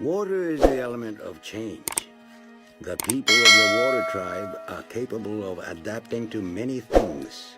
Water is the element of change. The people of the water tribe are capable of adapting to many things.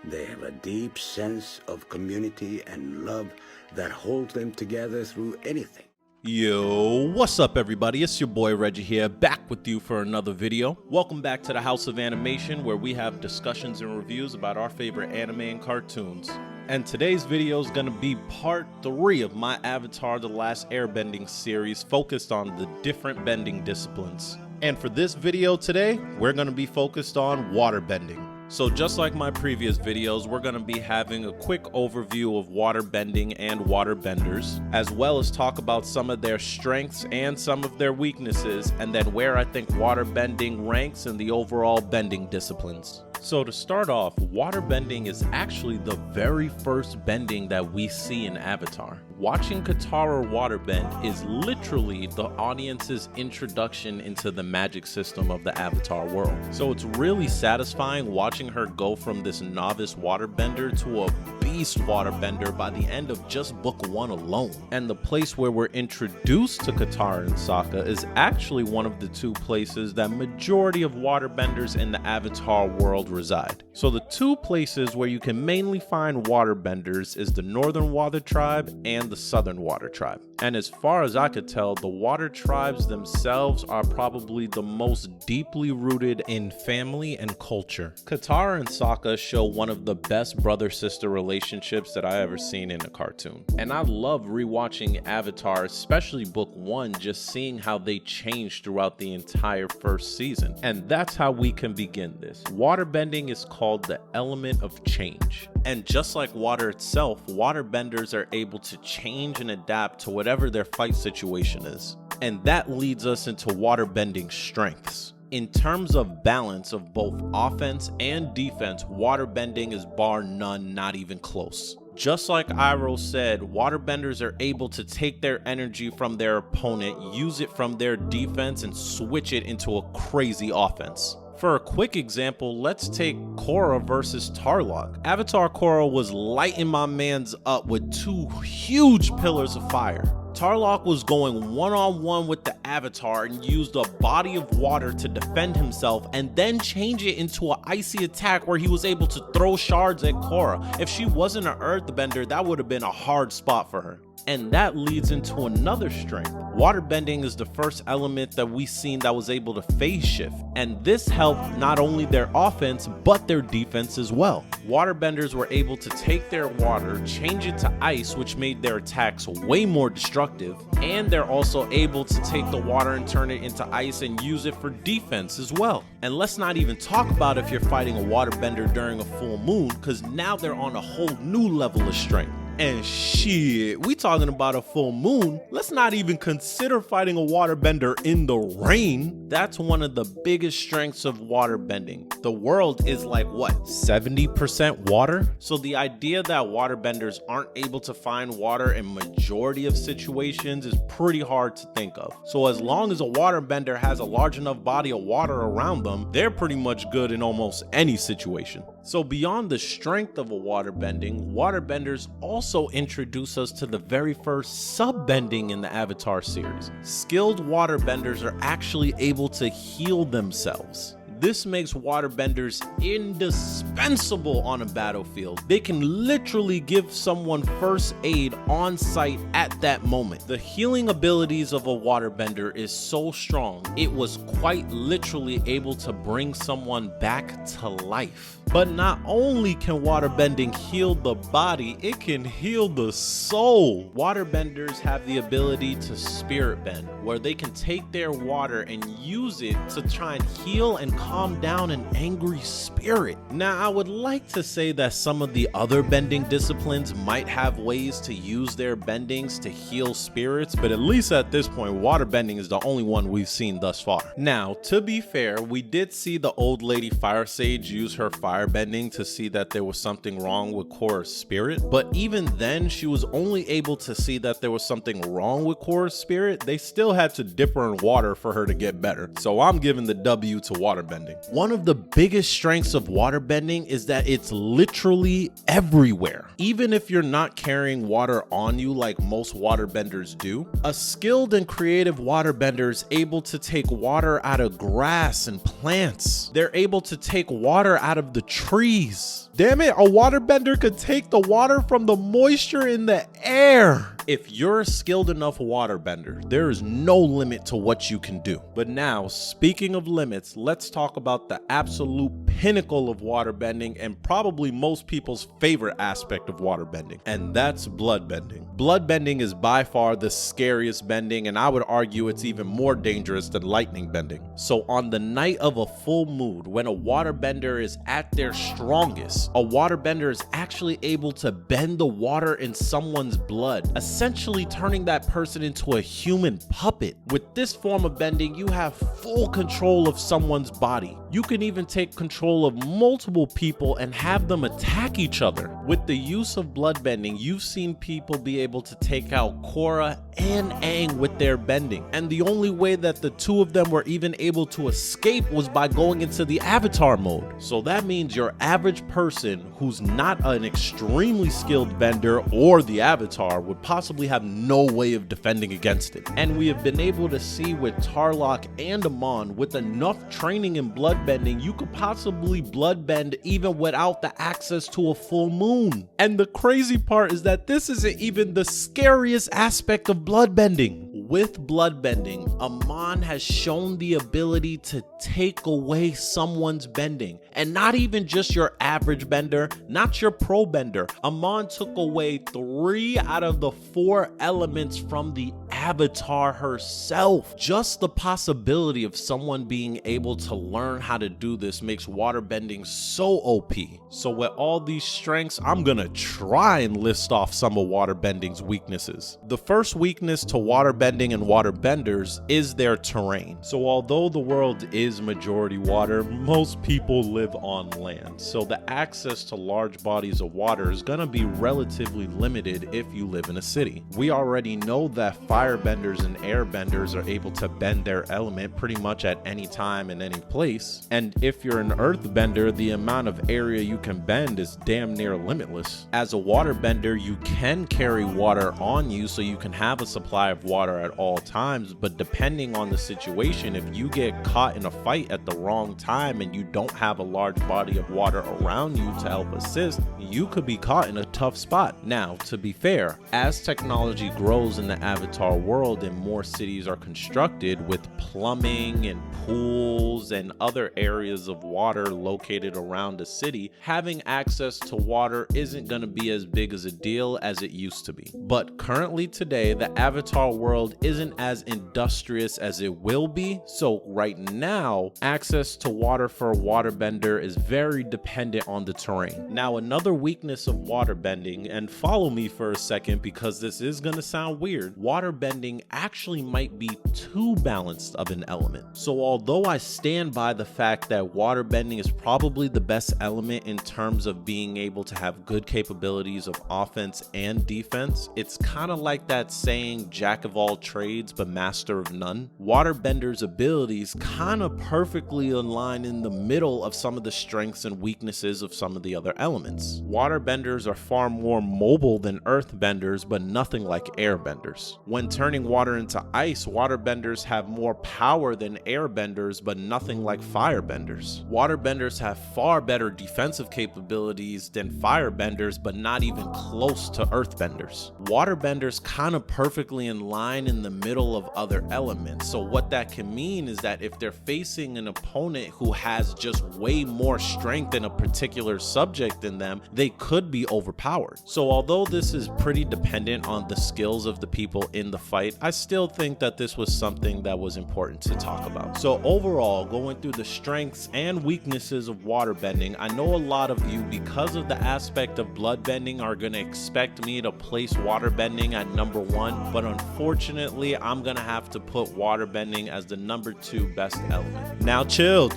They have a deep sense of community and love that holds them together through anything. Yo, what's up everybody? It's your boy Reggie here, back with you for another video. Welcome back to the House of Animation, where we have discussions and reviews about our favorite anime and cartoons. And today's video is going to be part 3 of my Avatar: The Last Airbending series, focused on the different bending disciplines. And for this video today, we're going to be focused on waterbending. So just like my previous videos, we're going to be having a quick overview of waterbending and waterbenders, as well as talk about some of their strengths and some of their weaknesses, and then where I think waterbending ranks in the overall bending disciplines. So to start off, waterbending is actually the very first bending that we see in Avatar. Watching Katara waterbend is literally the audience's introduction into the magic system of the Avatar world. So it's really satisfying watching her go from this novice waterbender to a beast waterbender by the end of just book 1 alone. And the place where we're introduced to Katara and Sokka is actually one of the 2 places that majority of waterbenders in the Avatar world reside. So the 2 places where you can mainly find waterbenders is the Northern Water Tribe and the Southern Water Tribe. And as far as I could tell, the water tribes themselves are probably the most deeply rooted in family and culture. Katara and Sokka show one of the best brother-sister relationships that I ever seen in a cartoon. And I love rewatching Avatar, especially book 1, just seeing how they changed throughout the entire first season. And that's how we can begin this. Waterbending is called the element of change. And just like water itself, waterbenders are able to change and adapt to whatever their fight situation is. And that leads us into waterbending strengths. In terms of balance of both offense and defense, waterbending is bar none, not even close. Just like Iroh said, waterbenders are able to take their energy from their opponent, use it from their defense, and switch it into a crazy offense. For a quick example, let's take Korra versus Tarlok. Avatar Korra was lighting my mans up with 2 huge pillars of fire. Tarlok was going one-on-one with the Avatar and used a body of water to defend himself, and then change it into an icy attack where he was able to throw shards at Korra. If she wasn't an earthbender, that would have been a hard spot for her. And that leads into another strength. Waterbending is the first element that we've seen that was able to phase shift, and this helped not only their offense but their defense as well. Waterbenders were able to take their water, change it to ice, which made their attacks way more destructive, and they're also able to take the water and turn it into ice and use it for defense as well. And let's not even talk about if you're fighting a waterbender during a full moon, because now they're on a whole new level of strength. And shit, we talking about a full moon. Let's not even consider fighting a waterbender in the rain. That's one of the biggest strengths of waterbending. The world is like what, 70% water? So the idea that waterbenders aren't able to find water in majority of situations is pretty hard to think of. So as long as a waterbender has a large enough body of water around them, they're pretty much good in almost any situation. So beyond the strength of a waterbending, waterbenders also introduce us to the very first sub-bending in the Avatar series. Skilled waterbenders are actually able to heal themselves. This makes waterbenders indispensable on a battlefield. They can literally give someone first aid on site at that moment. The healing abilities of a waterbender is so strong, it was quite literally able to bring someone back to life. But not only can waterbending heal the body, it can heal the soul. Waterbenders have the ability to spirit bend, where they can take their water and use it to try and heal and calm down an angry spirit. Now, I would like to say that some of the other bending disciplines might have ways to use their bendings to heal spirits, but at least at this point, waterbending is the only one we've seen thus far. Now, to be fair, we did see the old lady fire sage use her firebending to see that there was something wrong with Korra's spirit, but even then, she was only able to see that there was something wrong with Korra's spirit. They still had to dip her in water for her to get better. So I'm giving the W to waterbending. waterbending. One of the biggest strengths of waterbending is that it's literally everywhere. Even if you're not carrying water on you like most waterbenders do, a skilled and creative waterbender is able to take water out of grass and plants. They're able to take water out of the trees. Damn it, a waterbender could take the water from the moisture in the air. If you're a skilled enough waterbender, there is no limit to what you can do. But now, speaking of limits, let's talk about the absolute pinnacle of waterbending and probably most people's favorite aspect of waterbending, and that's bloodbending. Bloodbending is by far the scariest bending, and I would argue it's even more dangerous than lightning bending. So on the night of a full moon, when a waterbender is at their strongest, a waterbender is actually able to bend the water in someone's blood, essentially turning that person into a human puppet. With this form of bending, you have full control of someone's body. You can even take control of multiple people and have them attack each other. With the use of bloodbending, you've seen people be able to take out Korra and Aang with their bending. And the only way that the two of them were even able to escape was by going into the avatar mode. So that means your average person who's not an extremely skilled bender or the avatar would possibly have no way of defending against it. And we have been able to see with Tarlok and Amon, with enough training in bloodbending, you could possibly bloodbend even without the access to a full moon. And the crazy part is that this isn't even the scariest aspect of bloodbending. With bloodbending, Amon has shown the ability to take away someone's bending. And not even just your average bender, not your pro bender. Amon took away 3 out of the 4 elements from the avatar herself. Just the possibility of someone being able to learn how to do this makes waterbending so OP. So with all these strengths, I'm gonna try and list off some of waterbending's weaknesses. The first weakness to waterbending and waterbenders is their terrain. So although the world is majority water, most people live on land. So the access to large bodies of water is gonna be relatively limited if you live in a city. We already know that firebenders and airbenders are able to bend their element pretty much at any time and any place. And if you're an earthbender, the amount of area you can bend is damn near limitless. As a waterbender, you can carry water on you so you can have a supply of water at all times, but depending on the situation, if you get caught in a fight at the wrong time and you don't have a large body of water around you to help assist, you could be caught in a tough spot. Now, to be fair, as technology grows in the avatar world and more cities are constructed with plumbing and pools and other areas of water located around a city, having access to water isn't going to be as big as a deal as it used to be. But currently today, the avatar world isn't as industrious as it will be. So right now, access to water for a waterbender is very dependent on the terrain. Now, another weakness of waterbending, and follow me for a second because this is going to sound weird, waterbending actually might be too balanced of an element. So although I stand by the fact that waterbending is probably the best element in terms of being able to have good capabilities of offense and defense, it's kind of like that saying, jack of all trades but master of none. Waterbenders' abilities kind of perfectly align in the middle of some of the strengths and weaknesses of some of the other elements. Waterbenders are far more mobile than earthbenders, but nothing like airbenders. When turning water into ice, waterbenders have more power than airbenders, but nothing like firebenders. Waterbenders have far better defensive capabilities than firebenders, but not even close to earthbenders. Waterbenders kind of perfectly in line in the middle of other elements. So what that can mean is that if they're facing an opponent who has just way more strength in a particular subject than them, they could be overpowered. So although this is pretty dependent on the skills of the people in the fight, I still think that this was something that was important to talk about. So overall, going through the strengths and weaknesses of waterbending, I know a lot of you, because of the aspect of bloodbending, are going to expect me to place waterbending at number 1, but unfortunately, I'm going to have to put waterbending as the number 2 best element. Now chill.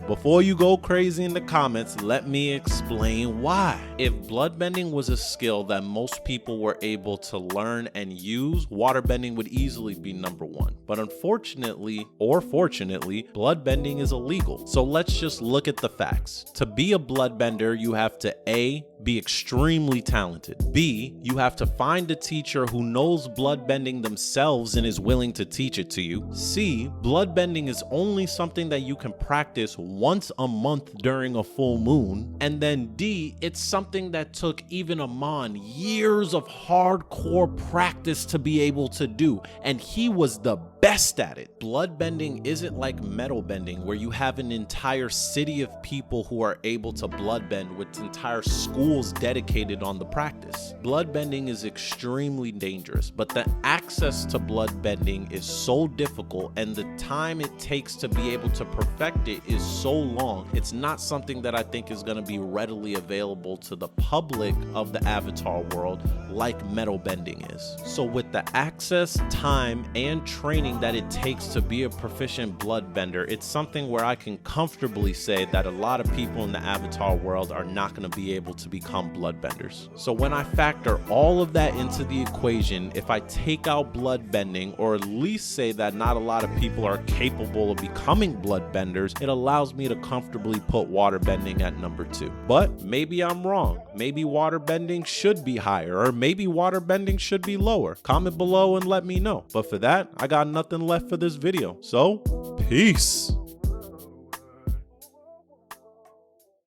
Before you go crazy in the comments, let me explain why. If bloodbending was a skill that most people were able to learn and use, waterbending would easily be number one. But unfortunately, or fortunately, bloodbending is illegal. So let's just look at the facts. To be a bloodbender, you have to A, be extremely talented. B, you have to find a teacher who knows bloodbending themselves and is willing to teach it to you. C, bloodbending is only something that you can practice once a month during a full moon. And then D, it's something that took even Amon years of hardcore practice to be able to do, and he was the best at it. Bloodbending isn't like metal bending, where you have an entire city of people who are able to bloodbend with entire schools dedicated on the practice. Bloodbending is extremely dangerous, but the access to bloodbending is so difficult, and the time it takes to be able to perfect it is so long. It's not something that I think is going to be readily available to the public of the Avatar world like metal bending is. So with the access, time, and training that it takes to be a proficient bloodbender, it's something where I can comfortably say that a lot of people in the Avatar world are not going to be able to become bloodbenders. So when I factor all of that into the equation, if I take out bloodbending, or at least say that not a lot of people are capable of becoming bloodbenders, it allows me to comfortably put waterbending at number 2. But maybe I'm wrong. Maybe waterbending should be higher, or maybe waterbending should be lower. Comment below and let me know. But for that, I got nothing left for this video. So, peace.